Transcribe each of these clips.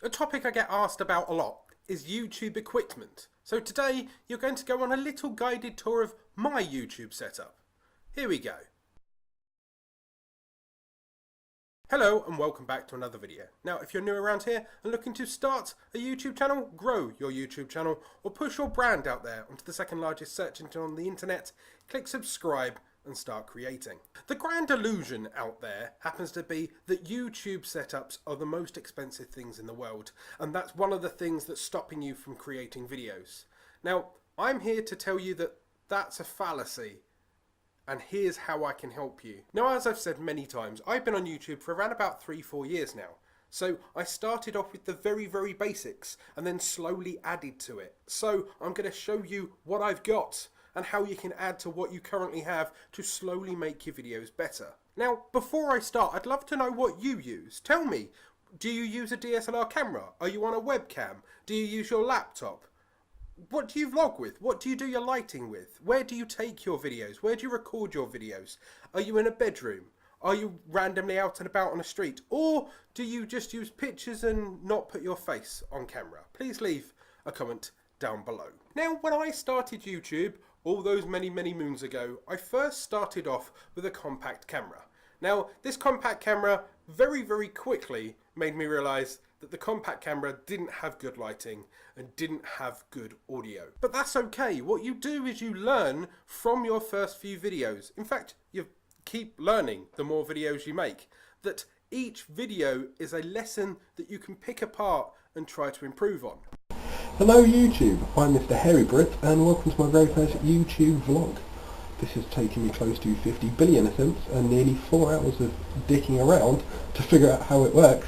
A topic I get asked about a lot is YouTube equipment. So today you're going to go on a little guided tour of my YouTube setup. Here we go. Hello and welcome back to another video. Now if you're new around here and looking to start a YouTube channel, grow your YouTube channel, or push your brand out there onto the second largest search engine on the internet, click subscribe and start creating. The grand illusion out there happens to be that YouTube setups are the most expensive things in the world, and that's one of the things that's stopping you from creating videos. Now, I'm here to tell you that that's a fallacy, and here's how I can help you. Now, as I've said many times, I've been on YouTube for around about 3-4 years now. So I started off with the very basics and then slowly added to it. So I'm going to show you what I've got and how you can add to what you currently have to slowly make your videos better. Now, before I start, I'd love to know what you use. Tell me, do you use a DSLR camera? Are you on a webcam? Do you use your laptop? What do you vlog with? What do you do your lighting with? Where do you take your videos? Where do you record your videos? Are you in a bedroom? Are you randomly out and about on a street? Or do you just use pictures and not put your face on camera? Please leave a comment down below. Now, when I started YouTube, all those many moons ago, I first started off with a compact camera. Now, this compact camera very quickly made me realise that the compact camera didn't have good lighting and didn't have good audio. But that's okay. What you do is you learn from your first few videos. In fact, you keep learning the more videos you make. That each video is a lesson that you can pick apart and try to improve on. Hello YouTube, I'm Mr. Hairy Brit and welcome to my very first YouTube vlog. This has taken me close to 50 billion attempts and nearly 4 hours of dicking around to figure out how it works,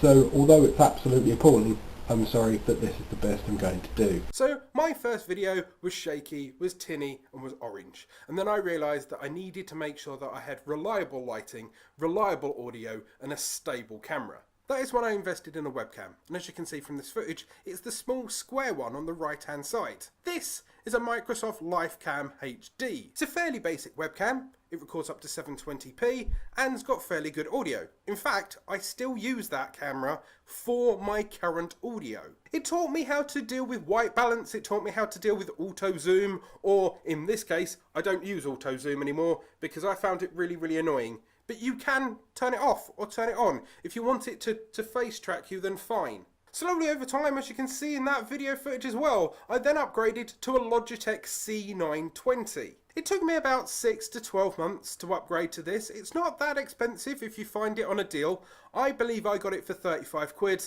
so although it's absolutely appalling, I'm sorry that this is the best I'm going to do. So my first video was shaky, was tinny and was orange, and then I realised that I needed to make sure that I had reliable lighting, reliable audio and a stable camera. That is when I invested in a webcam, and as you can see from this footage, it's the small square one on the right hand side. This is a Microsoft Lifecam HD. It's a fairly basic webcam, it records up to 720p, and it's got fairly good audio. In fact, I still use that camera for my current audio. It taught me how to deal with white balance, it taught me how to deal with auto zoom, or in this case, I don't use auto zoom anymore because I found it really annoying. But you can turn it off or turn it on. If you want it to face track you, then fine. Slowly over time, as you can see in that video footage as well, I then upgraded to a Logitech C920. It took me about 6 to 12 months to upgrade to this. It's not that expensive if you find it on a deal. I believe I got it for 35 quid.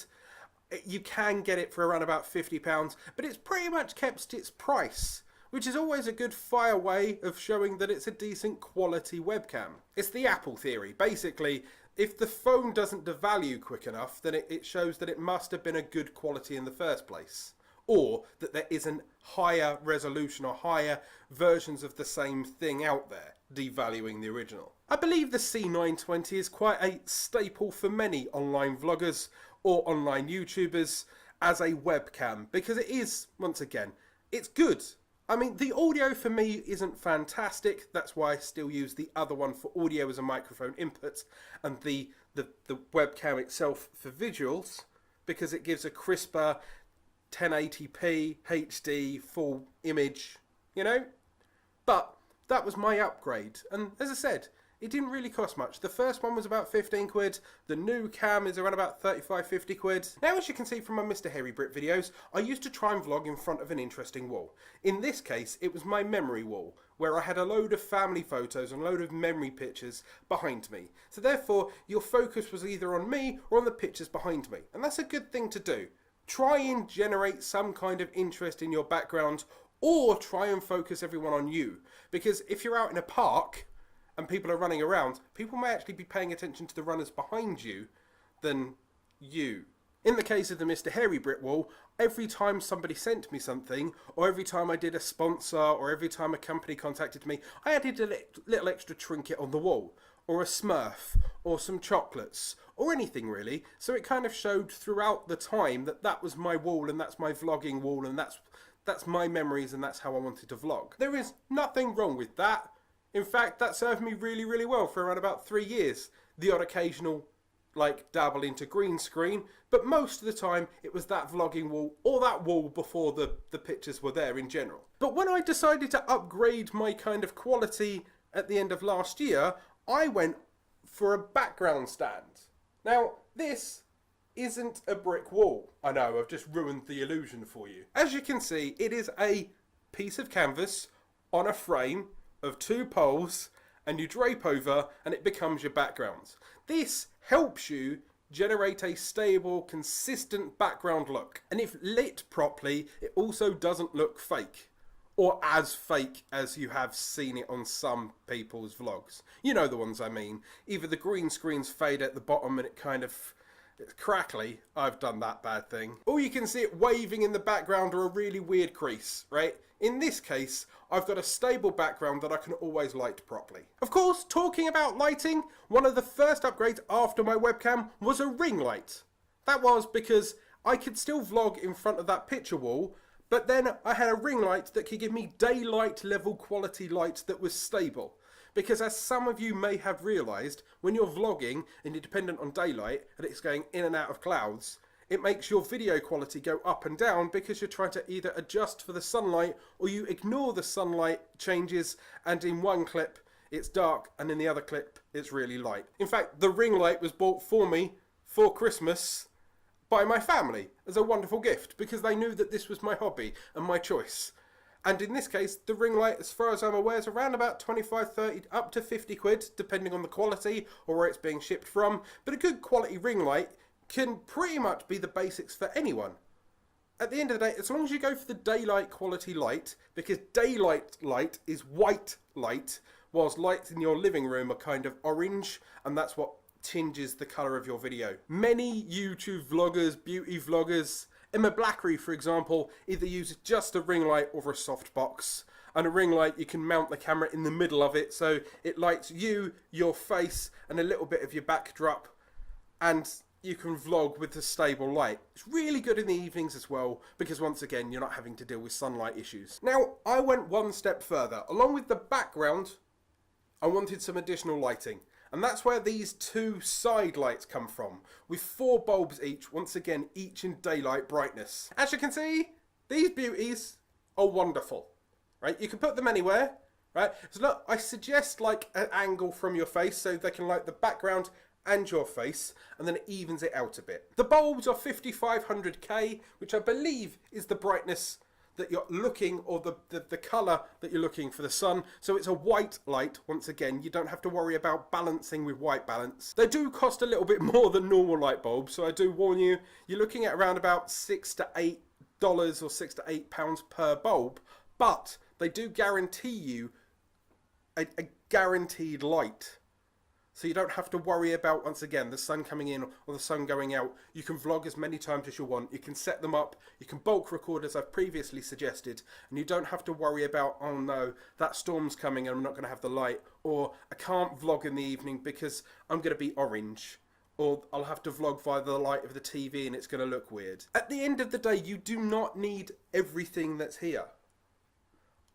You can get it for around about £50, but it's pretty much kept its price, which is always a good fire way of showing that it's a decent quality webcam. It's the Apple theory. Basically, if the phone doesn't devalue quick enough, then it shows that it must have been a good quality in the first place. Or that there isn't higher resolution or higher versions of the same thing out there, devaluing the original. I believe the C920 is quite a staple for many online vloggers or online YouTubers as a webcam, because it is, once again, it's good. I mean, the audio for me isn't fantastic, that's why I still use the other one for audio as a microphone input, and the webcam itself for visuals, because it gives a crisper 1080p HD full image, you know? But that was my upgrade, and as I said, it didn't really cost much. The first one was about 15 quid, the new cam is around about 35-50 quid. Now, as you can see from my Mr. Hairy Brit videos, I used to try and vlog in front of an interesting wall. In this case, it was my memory wall, where I had a load of family photos and a load of memory pictures behind me. So therefore, your focus was either on me or on the pictures behind me. And that's a good thing to do. Try and generate some kind of interest in your background, or try and focus everyone on you. Because if you're out in a park, and people are running around, people may actually be paying attention to the runners behind you than you. In the case of the Mr. Hairy Brit wall, every time somebody sent me something, or every time I did a sponsor, or every time a company contacted me, I added a little extra trinket on the wall, or a Smurf, or some chocolates, or anything really. So it kind of showed throughout the time that that was my wall, and that's my vlogging wall, and that's my memories, and that's how I wanted to vlog. There is nothing wrong with that. In fact, that served me really well for around about 3 years. The odd occasional like dabble into green screen, but most of the time it was that vlogging wall or that wall before the pictures were there in general. But when I decided to upgrade my kind of quality at the end of last year, I went for a background stand. Now, this isn't a brick wall. I know, I've just ruined the illusion for you. As you can see, it is a piece of canvas on a frame of 2 poles, and you drape over and it becomes your background. This helps you generate a stable, consistent background look. And if lit properly, it also doesn't look fake. Or as fake as you have seen it on some people's vlogs. You know the ones I mean. Either the green screens fade at the bottom and it's crackly. I've done that bad thing. Or you can see it waving in the background or a really weird crease, right? In this case, I've got a stable background that I can always light properly. Of course, talking about lighting, one of the first upgrades after my webcam was a ring light. That was because I could still vlog in front of that picture wall, but then I had a ring light that could give me daylight level quality light that was stable. Because as some of you may have realised, when you're vlogging and you're dependent on daylight and it's going in and out of clouds, it makes your video quality go up and down because you're trying to either adjust for the sunlight or you ignore the sunlight changes, and in one clip it's dark and in the other clip it's really light. In fact, the ring light was bought for me for Christmas by my family as a wonderful gift because they knew that this was my hobby and my choice. And in this case, the ring light, as far as I'm aware, is around about 25, 30, up to 50 quid, depending on the quality or where it's being shipped from. But a good quality ring light can pretty much be the basics for anyone. At the end of the day, as long as you go for the daylight quality light, because daylight light is white light, whilst lights in your living room are kind of orange, and that's what tinges the colour of your video. Many YouTube vloggers, beauty vloggers, Emma Blackery, for example, either uses just a ring light or a softbox. And a ring light, you can mount the camera in the middle of it, so it lights you, your face, and a little bit of your backdrop, and you can vlog with a stable light. It's really good in the evenings as well, because once again, you're not having to deal with sunlight issues. Now, I went one step further. Along with the background, I wanted some additional lighting. And that's where these 2 side lights come from, with 4 bulbs each, once again, each in daylight brightness. As you can see, these beauties are wonderful, right? You can put them anywhere, right? So look, I suggest like an angle from your face so they can light the background and your face, and then it evens it out a bit. The bulbs are 5500K, which I believe is the brightness that you're looking, or the colour that you're looking for the sun. So it's a white light. Once again, you don't have to worry about balancing with white balance. They do cost a little bit more than normal light bulbs, so I do warn you, you're looking at around about $6 to $8 or £6 to £8 per bulb, but they do guarantee you a guaranteed light. So you don't have to worry about, once again, the sun coming in or the sun going out. You can vlog as many times as you want. You can set them up. You can bulk record as I've previously suggested. And you don't have to worry about, oh no, that storm's coming and I'm not going to have the light. Or I can't vlog in the evening because I'm going to be orange. Or I'll have to vlog via the light of the TV and it's going to look weird. At the end of the day, you do not need everything that's here.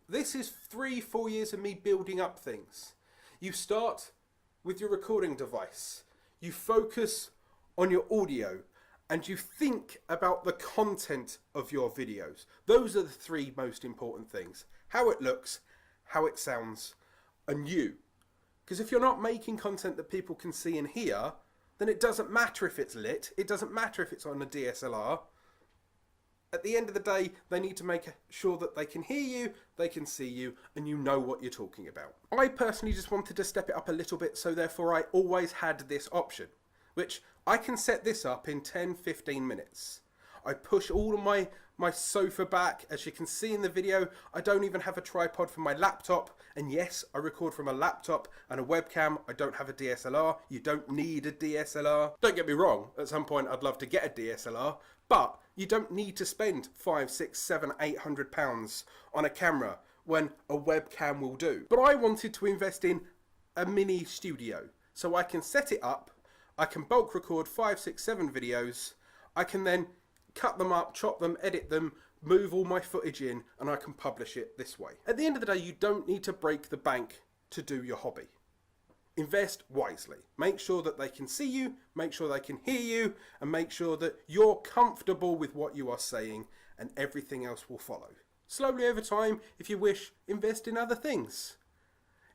This is 3-4 years of me building up things. You start with your recording device, you focus on your audio, and you think about the content of your videos. Those are the 3 most important things. How it looks, how it sounds, and you. Because if you're not making content that people can see and hear, then it doesn't matter if it's lit, it doesn't matter if it's on a DSLR. At the end of the day, they need to make sure that they can hear you, they can see you, and you know what you're talking about. I personally just wanted to step it up a little bit, so therefore I always had this option, which I can set this up in 10-15 minutes. I push all of my sofa back. As you can see in the video, I don't even have a tripod for my laptop. And yes, I record from a laptop and a webcam. I don't have a DSLR. You don't need a DSLR. Don't get me wrong, at some point I'd love to get a DSLR, but you don't need to spend 5, 6, 7, 800 pounds on a camera when a webcam will do. But I wanted to invest in a mini studio, so I can set it up, I can bulk record 5, 6, 7 videos, I can then cut them up, chop them, edit them, move all my footage in, and I can publish it this way. At the end of the day, you don't need to break the bank to do your hobby. invest wisely. Make sure that they can see you, make sure they can hear you, and make sure that you're comfortable with what you are saying, and everything else will follow. Slowly over time, if you wish, invest in other things.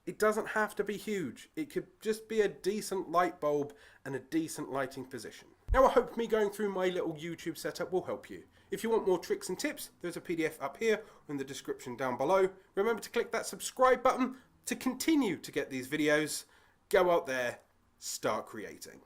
It doesn't have to be huge. It could just be a decent light bulb and a decent lighting position. Now I hope me going through my little YouTube setup will help you. If you want more tricks and tips, there's a PDF up here in the description down below. Remember to click that subscribe button to continue to get these videos. Go out there, start creating.